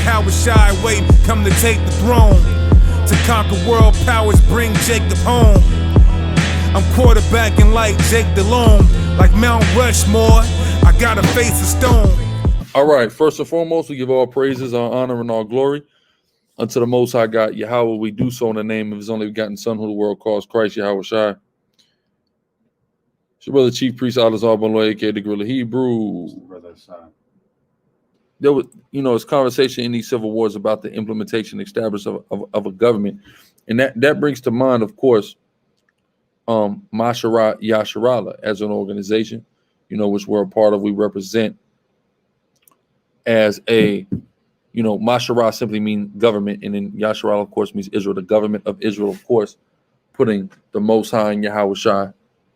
Yahushai wait, come to take the throne. To conquer world powers, bring Jacob home. I'm quarterbacking like Jake DeLone, like Mount Rushmore. I gotta face a stone. All right, first and foremost, we give all praises, all honor, and all glory unto the Most High God, Yahweh. We do so in the name of His only begotten Son, who the world calls Christ, Yahushai. It's your brother, Chief Priest, Al-Azhar Banlo, aka the Gorilla Hebrew. There was, it's conversation in these civil wars about the implementation, establishment of a government, and that brings to mind, of course, Masharah, Yasharahla as an organization, which we're a part of. We represent as a, Masharah simply means government, and then Yasharahla, of course, means Israel, the government of Israel, of course, putting the Most High and Yahushai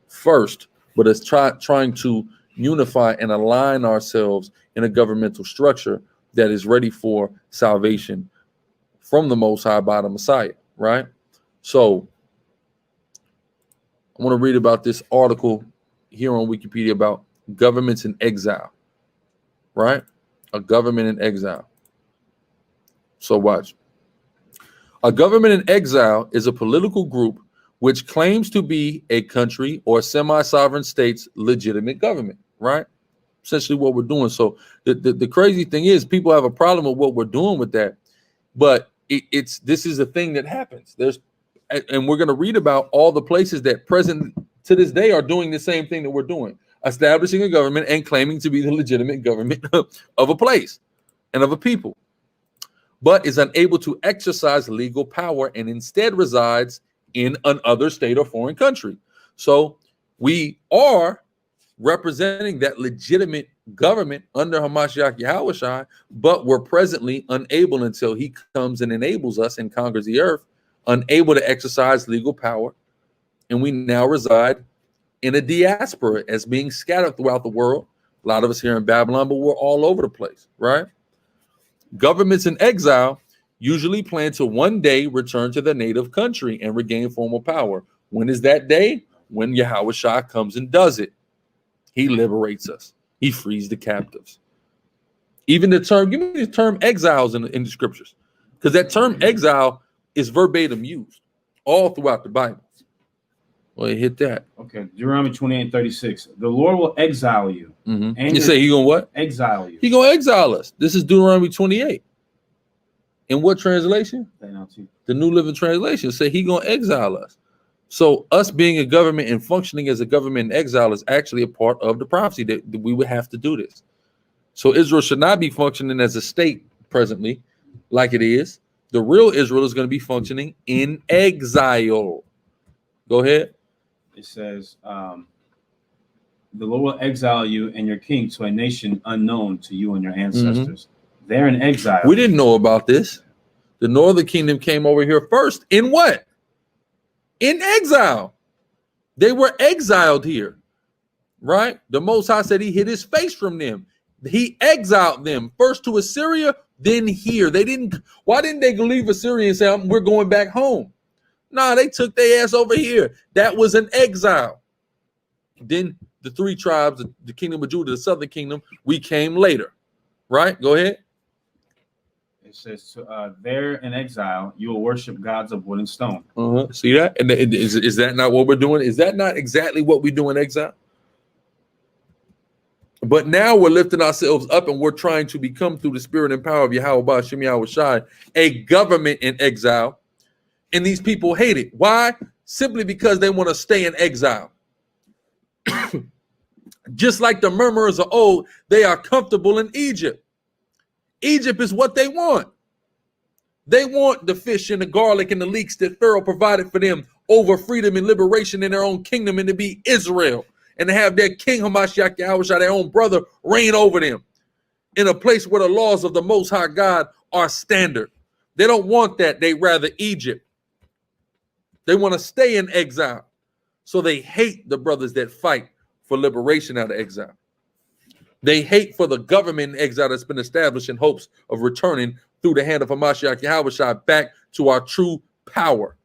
first, but it's trying to unify and align ourselves in a governmental structure that is ready for salvation from the Most High by the Messiah, right? So I want to read about this article here on Wikipedia about governments in exile, right? A government in exile. So watch. A government in exile is a political group which claims to be a country or semi-sovereign state's legitimate government, right? Essentially what we're doing. So the crazy thing is people have a problem with what we're doing with that, but this is a thing that happens. And we're going to read about all the places that present to this day are doing the same thing that we're doing, establishing a government and claiming to be the legitimate government of a place and of a people, but is unable to exercise legal power and instead resides in another state or foreign country. So we are representing that legitimate government under Hamashiach Yahushai, but we're presently unable until he comes and enables us and conquers the earth, unable to exercise legal power. And we now reside in a diaspora as being scattered throughout the world. A lot of us here in Babylon, but we're all over the place, right? Governments in exile usually plan to one day return to their native country and regain formal power. When is that day? When Yahushua comes and does it. He liberates us. He frees the captives. Even the term, give me the term exiles in the scriptures, because that term exile is verbatim used all throughout the Bible. Well, hit that. Okay, Deuteronomy 28:36. The Lord will exile you. And you say he gonna what? Exile you. He gonna exile us. This is Deuteronomy 28. In what translation? The New Living Translation say he gonna exile us. So us being a government and functioning as a government in exile is actually a part of the prophecy that we would have to do this. So Israel should not be functioning as a state presently like it is. The real Israel is going to be functioning in exile. Go ahead. It says, the Lord will exile you and your king to a nation unknown to you and your ancestors. They're in exile. We didn't know about this. The northern kingdom came over here first. In what? In exile. They were exiled here, right? The Most High said he hid his face from them. He exiled them first to Assyria, then here. Why didn't they leave Assyria and say, we're going back home? Nah, they took their ass over here. That was an exile. Then the three tribes, the kingdom of Judah, the southern kingdom, we came later, right? Go ahead. It says, there in exile, you will worship gods of wood and stone. See that? And is that not what we're doing? Is that not exactly what we do in exile? But now we're lifting ourselves up and we're trying to become, through the spirit and power of Yahweh Ba'ashem Yahushai, a government in exile. And these people hate it. Why? Simply because they want to stay in exile. Just like the murmurers of old, they are comfortable in Egypt. Egypt is what they want. They want the fish and the garlic and the leeks that Pharaoh provided for them over freedom and liberation in their own kingdom, and to be Israel and to have their king Hamashiach Yahushua, their own brother, reign over them in a place where the laws of the Most High God are standard. They don't want that. They rather Egypt. They want to stay in exile. So they hate the brothers that fight for liberation out of exile. They hate for the government in exile that's been established in hopes of returning through the hand of Hamashiach Yahushua back to our true power.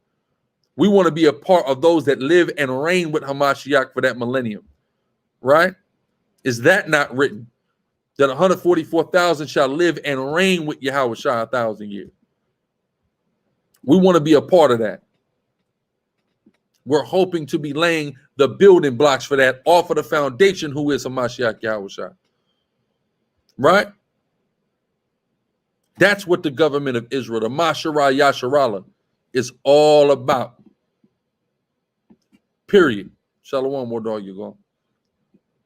We want to be a part of those that live and reign with Hamashiach for that millennium, right? Is that not written? that 144,000 shall live and reign with Yahweh Shai 1,000 years. We want to be a part of that. We're hoping to be laying the building blocks for that off of the foundation, who is Hamashiach Yahweh Shai. Right? That's what the government of Israel, the Masharah Yasharahla, is all about. Period. Shalom, more dog, you go.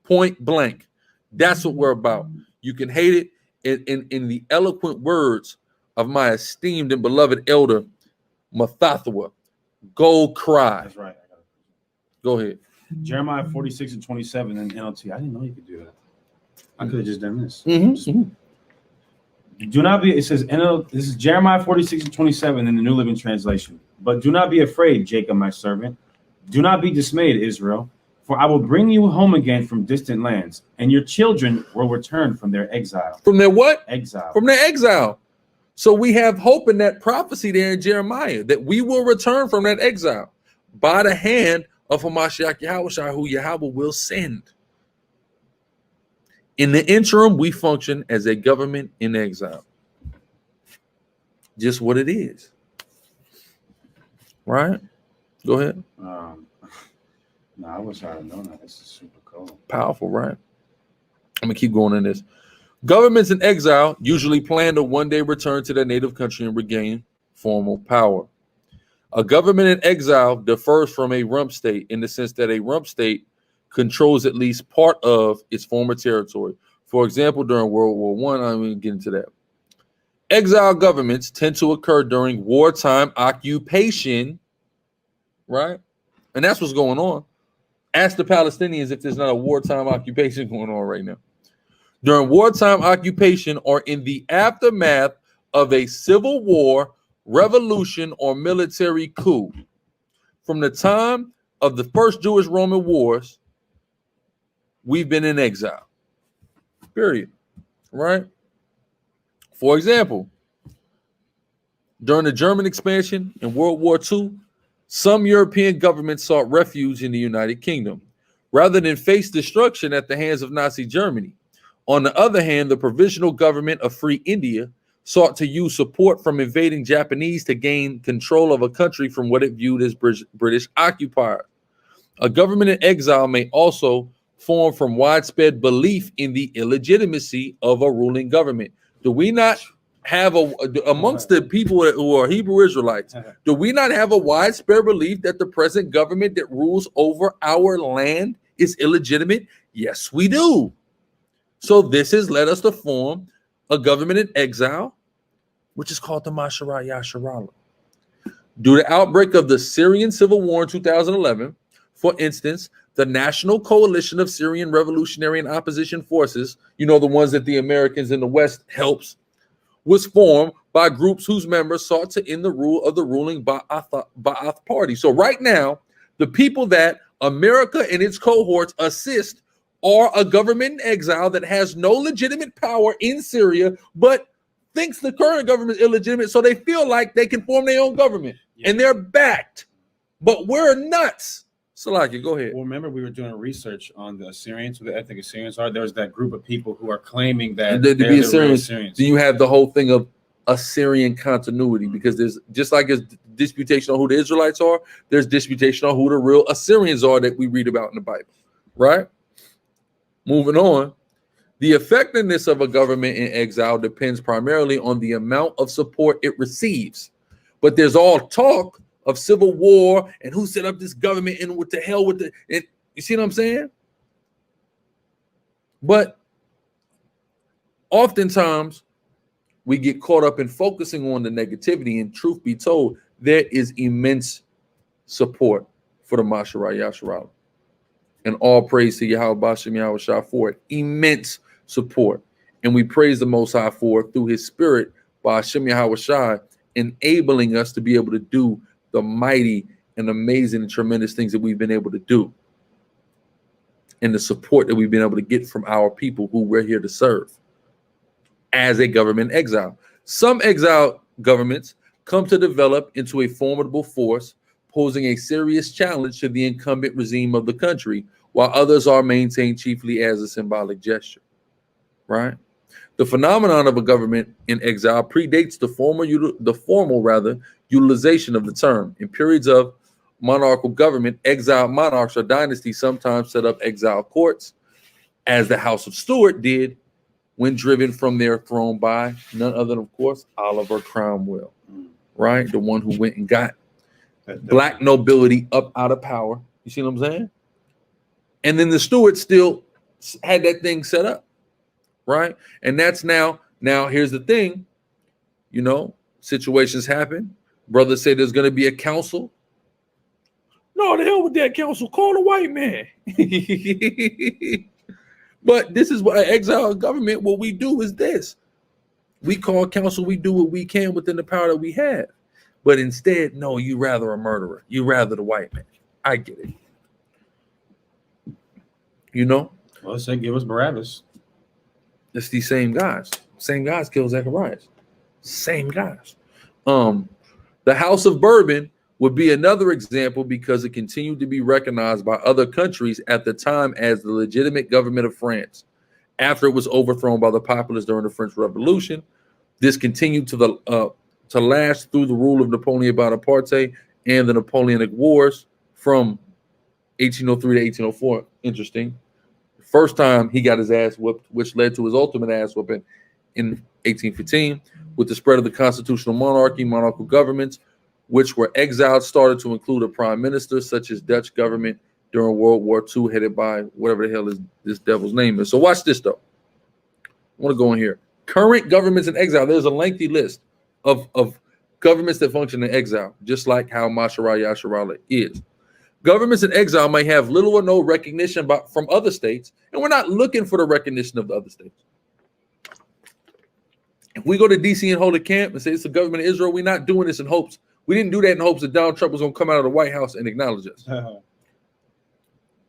Point blank. That's what we're about. You can hate it in the eloquent words of my esteemed and beloved elder, Mathathwa. Go cry. That's right. Go ahead. Jeremiah 46 and 27 in NLT. I didn't know you could do that. I could have just done this. Do not be, it says, this is Jeremiah 46 and 27 in the New Living Translation. But do not be afraid, Jacob, my servant. Do not be dismayed, Israel. For I will bring you home again from distant lands, and your children will return from their exile. From their what? Exile. From their exile. So we have hope in that prophecy there in Jeremiah that we will return from that exile by the hand of Hamashiach Yahweh Shai, who Yahweh will send. In the interim, we function as a government in exile. Just what it is. Right? Go ahead. No, I wish I had known that. This is super cool. Powerful, right? I'm going to keep going in this. Governments in exile usually plan to one day return to their native country and regain formal power. A government in exile differs from a rump state in the sense that a rump state controls at least part of its former territory. For example, during World War I, I'm going to get into that. Exile governments tend to occur during wartime occupation, right? And that's what's going on. Ask the Palestinians if there's not a wartime occupation going on right now. During wartime occupation or in the aftermath of a civil war, revolution, or military coup. From the time of the first Jewish-Roman wars, we've been in exile. Period. Right? For example, during the German expansion in World War II, some European governments sought refuge in the United Kingdom rather than face destruction at the hands of Nazi Germany. On the other hand, the provisional government of Free India sought to use support from invading Japanese to gain control of a country from what it viewed as British occupier. A government in exile may also form from widespread belief in the illegitimacy of a ruling government. Do we not have amongst the people who are Hebrew Israelites, do we not have a widespread belief that the present government that rules over our land is illegitimate? Yes, we do. So this has led us to form a government in exile, which is called the Masharah Yasharahla. Due to the outbreak of the Syrian civil war in 2011, for instance, the National Coalition of Syrian Revolutionary and Opposition Forces, you know, the ones that the Americans in the West helps, was formed by groups whose members sought to end the rule of the ruling Ba'ath party. So right now, the people that America and its cohorts assist are a government in exile that has no legitimate power in Syria, but thinks the current government is illegitimate, so they feel like they can form their own government, and they're backed. But we're nuts. Salaki, go ahead. Well, remember we were doing research on the Assyrians, who the ethnic Assyrians are. There's that group of people who are claiming that they're the Assyrians. Then you have the whole thing of Assyrian continuity, because there's just like there's disputation on who the Israelites are, there's disputation on who the real Assyrians are that we read about in the Bible, right? Moving on, the effectiveness of a government in exile depends primarily on the amount of support it receives. But there's all talk of civil war and who set up this government and what the hell with the, and you see what I'm saying? But oftentimes we get caught up in focusing on the negativity, and truth be told, there is immense support for the Masharah Yasharahla. And all praise to Yahweh Bashem Yahweh Shah for it. Immense support. And we praise the Most High for it through his spirit by Hashem Yahweh Shah, enabling us to be able to do the mighty and amazing and tremendous things that we've been able to do. And the support that we've been able to get from our people who we're here to serve as a government exile. Some exile governments come to develop into a formidable force, posing a serious challenge to the incumbent regime of the country, while others are maintained chiefly as a symbolic gesture, right? The phenomenon of a government in exile predates the formal utilization of the term. In periods of monarchical government, exiled monarchs or dynasties sometimes set up exile courts, as the House of Stuart did when driven from their throne by none other than, of course, Oliver Cromwell, right? The one who went and got black nobility up out of power. You see what I'm saying? And then the Stuarts still had that thing set up, right? And that's now here's the thing, you know, situations happen. Brothers say there's going to be a council. No, the hell with that council. Call the white man. But this is what an exiled government, what we do is this. We call council, we do what we can within the power that we have. But instead, no, you rather a murderer. You rather the white man. I get it. You know? Well, let's say give us Barabbas. It's these same guys. Same guys kill Zacharias. Same guys. The House of Bourbon would be another example because it continued to be recognized by other countries at the time as the legitimate government of France. After it was overthrown by the populace during the French Revolution, this continued to last through the rule of Napoleon Bonaparte and the Napoleonic Wars from 1803 to 1804. Interesting. First time he got his ass whooped, which led to his ultimate ass whooping in 1815. With the spread of the constitutional monarchical governments, which were exiled, started to include a prime minister, such as Dutch government during World War II, headed by whatever the hell is this devil's name is. So watch this, though. I want to go in here. Current governments in exile. There's a lengthy list of governments that function in exile, just like how Masharah Yasharahla is. Governments in exile may have little or no recognition from other states, and we're not looking for the recognition of the other states. If we go to DC and hold a camp and say it's the government of Israel, we're not doing this in hopes. We didn't do that in hopes that Donald Trump was going to come out of the White House and acknowledge us.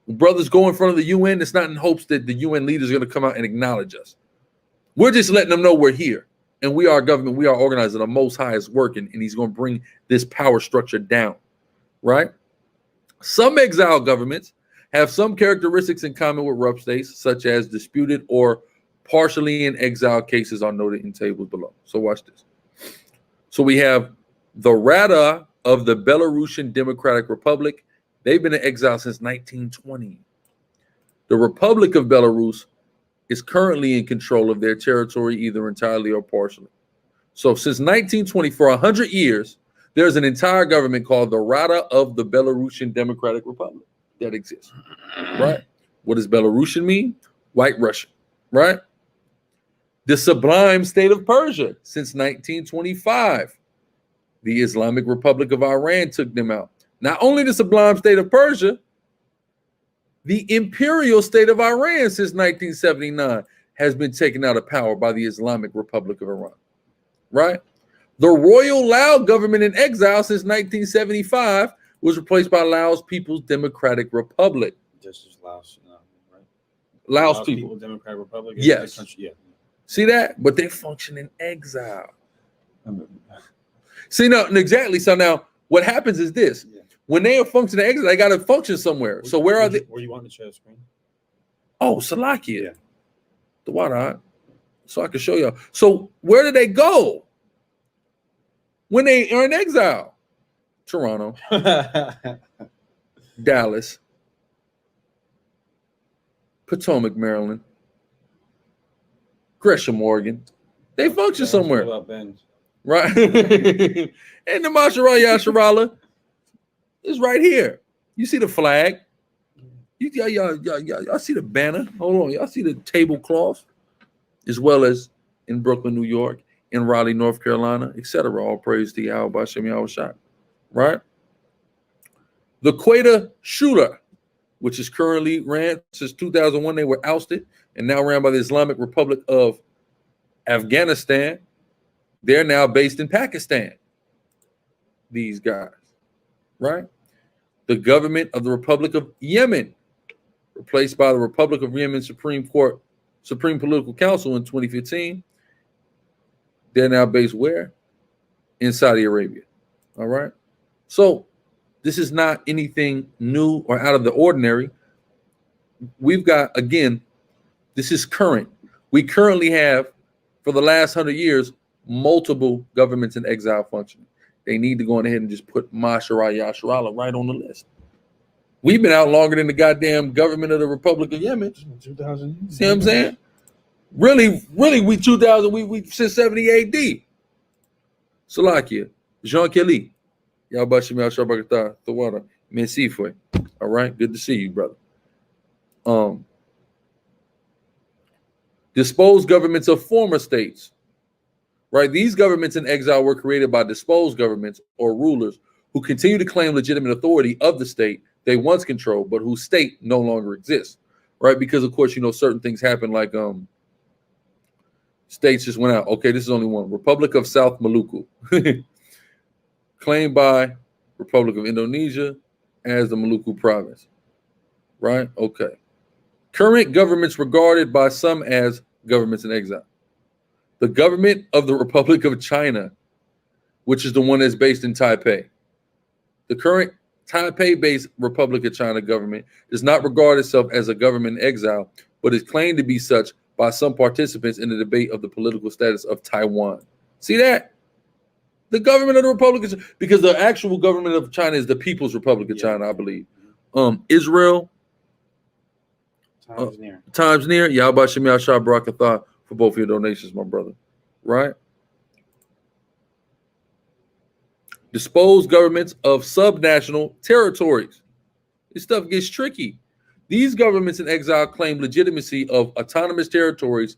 Brothers go in front of the UN, it's not in hopes that the UN leaders are going to come out and acknowledge us. We're just letting them know we're here. And we are government, we are organized, and the Most High is working, and he's going to bring this power structure down, right? Some exile governments have some characteristics in common with Rump states, such as disputed or partially in exile cases are noted in tables below. So watch this. So we have the Rada of the Belarusian Democratic Republic. They've been in exile since 1920. The Republic of Belarus is currently in control of their territory, either entirely or partially. So since 1920, for 100 years, there's an entire government called the Rada of the Belarusian Democratic Republic that exists, right? What does Belarusian mean? White Russian, right? The Sublime State of Persia since 1925. The Islamic Republic of Iran took them out. Not only the Sublime State of Persia, the Imperial State of Iran since 1979 has been taken out of power by the Islamic Republic of Iran, right? The Royal Lao government in exile since 1975 was replaced by Laos People's Democratic Republic. Just as Laos, right? Laos people. Democratic Republic. Yes. Yeah. See that? But they function in exile. See, no, exactly. So now what happens is this. Yeah. When they are functioning in exile, they got to function somewhere. So where are they? Where you want to share the screen? Oh, Salakia. Yeah. The water. So I can show y'all. So where do they go when they are in exile? Toronto. Dallas. Potomac, Maryland. Gresham, Oregon. They function somewhere. Right? And the Masharah Yasharahla is right here. You see the flag. Y'all see the banner. Hold on. Y'all see the tablecloth, as well as in Brooklyn, New York, in Raleigh, North Carolina, etc. All praise to Yahweh Bashem Yahweh Shai. Right? The Quetta Shura, which is currently ran since 2001, they were ousted and now ran by the Islamic Republic of Afghanistan. They're now based in Pakistan. These guys, right? The government of the Republic of Yemen, replaced by the Republic of Yemen Supreme Political Council in 2015. They're now based where? In Saudi Arabia. All right. So this is not anything new or out of the ordinary. We've got, again, this is current. We currently have, for the last 100 years, multiple governments in exile functioning. They need to go ahead and just put Masharah, Yasharahla right on the list. We've been out longer than the goddamn government of the Republic of Yemen. 2000. See what I'm saying? Really, we 2000, we since 70 AD. Salakia, Jean Kelly, Yabashim Yashabakata, Tawara, Mesifwe. All right, good to see you, brother. Disposed governments of former states, right? These governments in exile were created by disposed governments or rulers who continue to claim legitimate authority of the state they once controlled, but whose state no longer exists, right? Because of course, you know, certain things happen, like states just went out. Okay, this is only one. Republic of South Maluku, claimed by Republic of Indonesia as the Maluku province, right? Okay. Current governments regarded by some as governments in exile. The government of the Republic of China, which is the one that's based in Taipei. The current Taipei-based Republic of China government does not regard itself as a government in exile, but is claimed to be such by some participants in the debate of the political status of Taiwan. See that? The government of the Republic of China, because the actual government of China is the People's Republic of China, I believe. Israel, times near. Yahbashim Yashah Barakatah for both of your donations, my brother. Right? Disposed governments of subnational territories. This stuff gets tricky. These governments in exile claim legitimacy of autonomous territories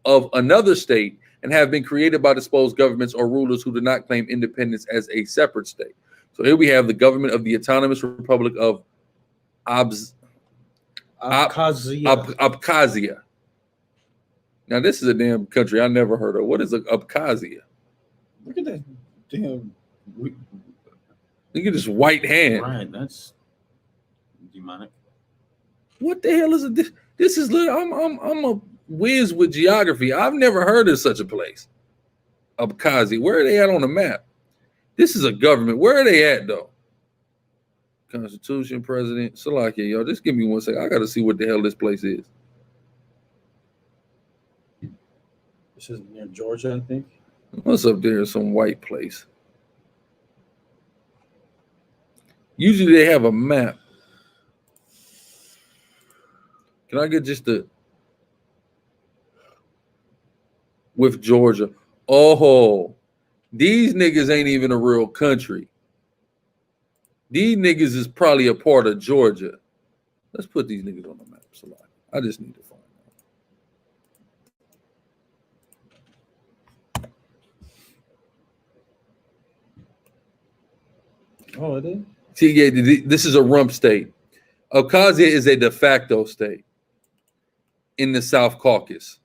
of another state and have been created by disposed governments or rulers who do not claim independence as a separate state. So here we have the government of the Autonomous Republic of Abkhazia. Now, this is a damn country I never heard of. What is Abkhazia? Look at that damn. Look at this white hand. Right, that's demonic. What the hell is it? This is. I'm a whiz with geography. I've never heard of such a place. Abkhazia. Where are they at on the map? This is a government. Where are they at though? Constitution, president, Salakia, y'all. Just give me 1 second. I got to see what the hell this place is. This is near Georgia, I think. What's up there? Some white place. Usually they have a map. Can I get just with Georgia? Oh, these niggas ain't even a real country. These niggas is probably a part of Georgia. Let's put these niggas on the map. I just need to find out. Oh, it is? See, yeah, this is a rump state. Abkhazia is a de facto state in the South Caucasus,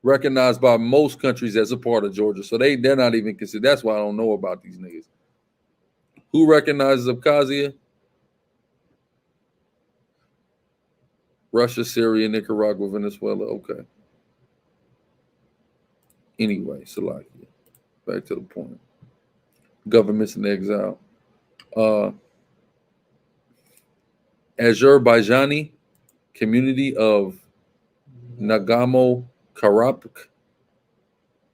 recognized by most countries as a part of Georgia. So they're not even considered. That's why I don't know about these niggas. Who recognizes Abkhazia? Russia, Syria, Nicaragua, Venezuela. Okay. Anyway, Salakia. Back to the point. Governments in exile. Azerbaijani community of Nagorno-Karabakh.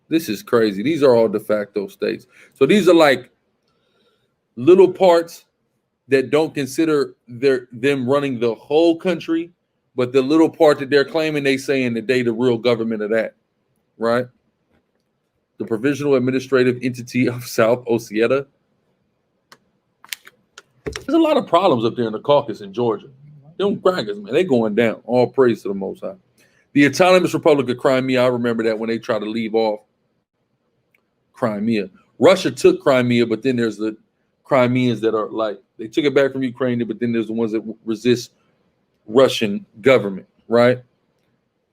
This is crazy. These are all de facto states. So these are like little parts that don't consider them running the whole country, but the little part that they're claiming, they saying that they the real government of that, right? The Provisional Administrative Entity of South Ossetia. There's a lot of problems up there in the Caucasus in Georgia. Them crackers, man, they going down. All praise to the Most High. The Autonomous Republic of Crimea, I remember that when they tried to leave off Crimea. Russia took Crimea, but then there's the Crimeans that are like, they took it back from Ukraine, but then there's the ones that resist Russian government, right?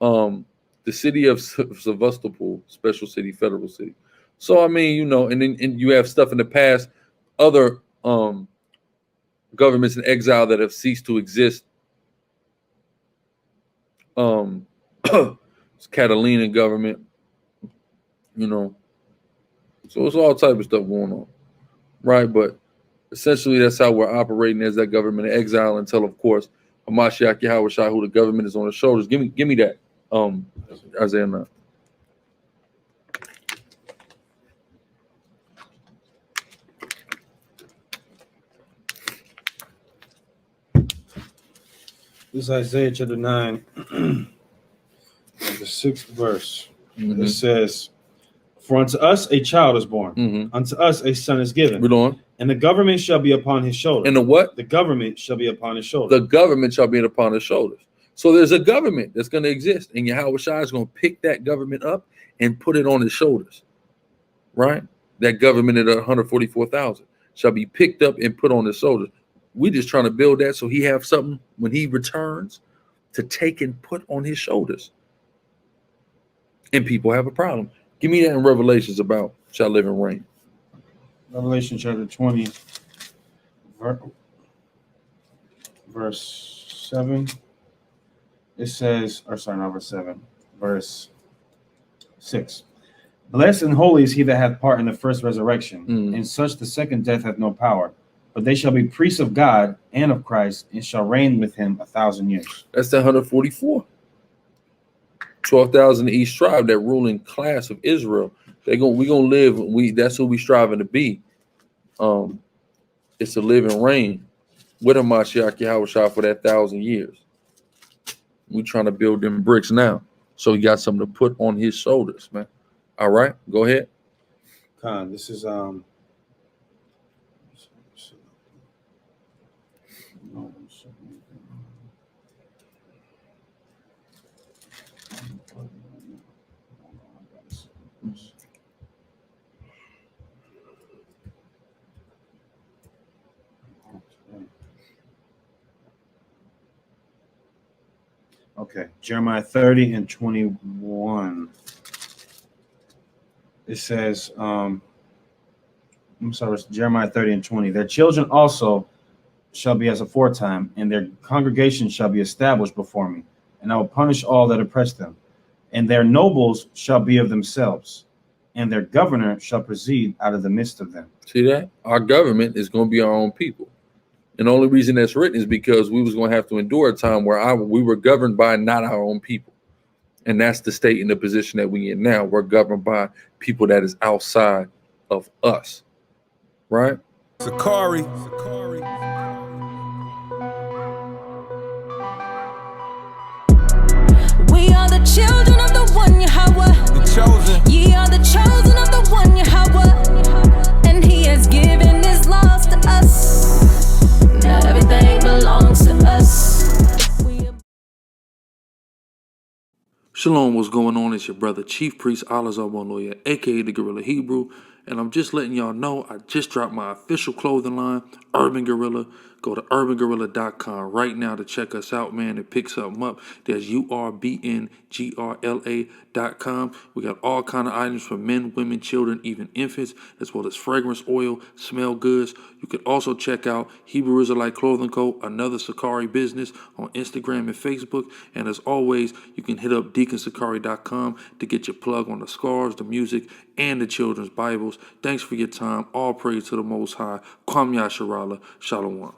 The city of Sevastopol, special city, federal city. So, I mean, you know, and then you have stuff in the past, other governments in exile that have ceased to exist. It's Catalina government, you know. So it's all type of stuff going on, right? But essentially, that's how we're operating as that government in exile until, of course, Hamashiach Yahweh Shai, who the government is on his shoulders. Give me that, Isaiah 9. This is Isaiah chapter 9, the 6th verse. It says, "For unto us a child is born, unto us a son is given, Read on. and the government shall be upon his shoulder." And the what? The government shall be upon his shoulder. The government shall be upon his shoulders. So there's a government that's going to exist, and Yahweh Shai is going to pick that government up and put it on his shoulders, right? That government at 144,000 shall be picked up and put on his shoulders. We're just trying to build that so he have something when he returns to take and put on his shoulders. And people have a problem. Give me that in Revelations about shall live and reign. Revelation chapter 20, verse 7. It says, or sorry, not verse 7, verse 6. "Blessed and holy is he that hath part in the first resurrection. In such the second death hath no power. But they shall be priests of God and of Christ, and shall reign with him 1,000 years." That's the 144. 12,000 each tribe, that ruling class of Israel. We're gonna live. That's who we striving to be. It's to live and reign with a Mashiach Yahweh Shai for that 1,000 years. We trying to build them bricks now, so he got something to put on his shoulders, man. All right, go ahead. This is okay, Jeremiah 30 and 21. It says, I'm sorry, it's Jeremiah 30 and 20. "Their children also shall be as aforetime, and their congregation shall be established before me, and I will punish all that oppress them. And their nobles shall be of themselves, and their governor shall proceed out of the midst of them." See that? Our government is going to be our own people. And the only reason that's written is because we was going to have to endure a time where we were governed by not our own people. And that's the state and the position that we in now. We're governed by people that is outside of us, right? SICARRII. We are the children of the one Yahweh. The chosen. Ye are the chosen of the one Yahweh. And he has given his laws to us. Now everything belongs to us. Shalom, what's going on? It's your brother, Chief Priest Alazar, aka the Gorilla Hebrew, and I'm just letting y'all know I just dropped my official clothing line, Urban Gorilla. Go to urbangorilla.com right now to check us out, man, and pick something up. There's URBNGRLA.com. We got all kind of items for men, women, children, even infants, as well as fragrance oil, smell goods. You can also check out Hebrew Israelite Clothing Co., another SICARRI business, on Instagram and Facebook. And as always, you can hit up deaconsicari.com to get your plug on the scarves, the music, and the children's Bibles. Thanks for your time. All praise to the Most High. Kwam Yasharahla. Shalom.